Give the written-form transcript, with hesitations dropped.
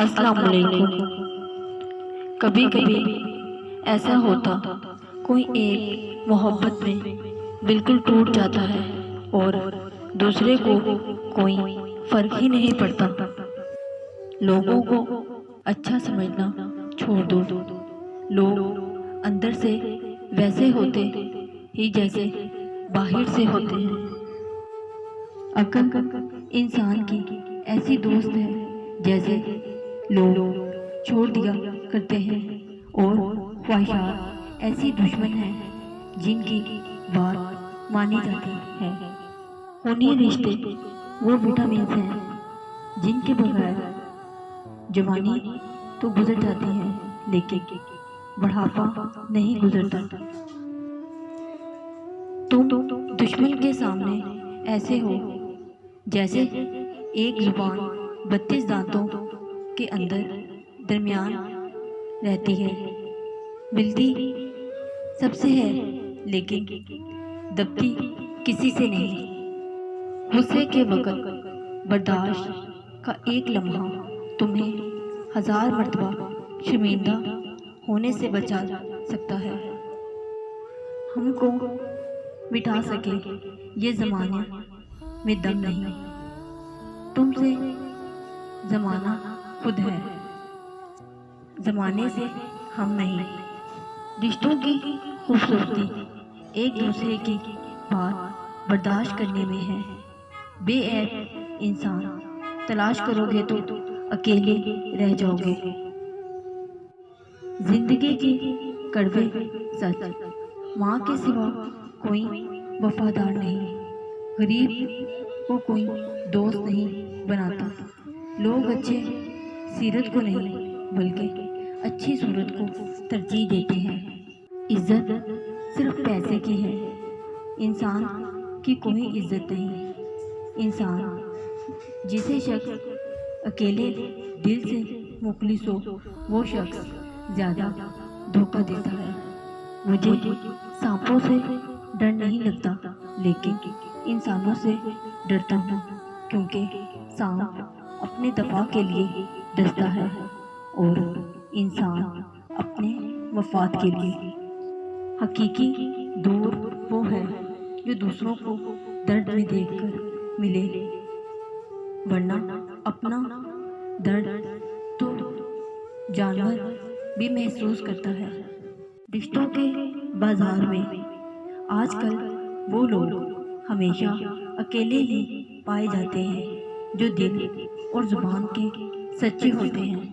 السلام علیکم۔ کبھی کبھی ایسا ہوتا کوئی ایک محبت میں بالکل ٹوٹ جاتا ہے اور دوسرے کو کوئی فرق ہی نہیں پڑتا۔ لوگوں کو اچھا سمجھنا چھوڑ دو، لوگ اندر سے ویسے ہوتے ہی جیسے باہر سے ہوتے ہیں۔ عقل انسان کی ایسی دوست ہے جیسے لوگ چھوڑ دیا کرتے ہیں، اور خواہشات ایسی دشمن ہیں جن کی بات مانی جاتی ہے۔ خونی رشتے وہ وٹامنز ہیں جن کے بغیر جوانی تو گزر جاتی ہے لیکن بڑھاپا نہیں گزرتا۔ تم دشمن کے سامنے ایسے ہو جیسے ایک زبان 32 دانتوں کے اندر درمیان رہتی ہے، ملتی سب سے ہے لیکن دبتی کسی سے نہیں۔ غصے کے وقت برداشت کا ایک لمحہ تمہیں 1000 مرتبہ شرمندہ ہونے سے بچا سکتا ہے۔ ہم کو مٹا سکے یہ زمانے میں دم نہیں، تم سے زمانہ خود ہے، زمانے سے ہم نہیں۔ رشتوں کی خوبصورتی ایک دوسرے کی بات برداشت کرنے میں ہے۔ بے عیب انسان تلاش کرو گے تو اکیلے رہ جاؤ گے۔ زندگی کی کڑوے سچ، ماں کے سوا کوئی وفادار نہیں، غریب کو کوئی دوست نہیں بناتا۔ لوگ اچھے سیرت کو نہیں بلکہ اچھی صورت کو ترجیح دیتے ہیں۔ عزت صرف پیسے کی ہے، انسان کی کوئی عزت نہیں۔ انسان جسے شخص اکیلے دل سے مخلص ہو وہ شخص زیادہ دھوکہ دیتا ہے۔ مجھے سانپوں سے ڈر نہیں لگتا لیکن انسانوں سے ڈرتا ہوں، کیونکہ سانپ اپنے دفاع کے لیے ڈستا ہے اور انسان اپنے مفاد کے لیے۔ حقیقی دوست وہ ہے جو دوسروں کو درد میں دیکھ کر ملے، ورنہ اپنا درد تو جانور بھی محسوس کرتا ہے۔ رشتوں کے بازار میں آج کل وہ لوگ ہمیشہ اکیلے ہی پائے جاتے ہیں جو دل اور زبان کے سچے ہوتے ہیں۔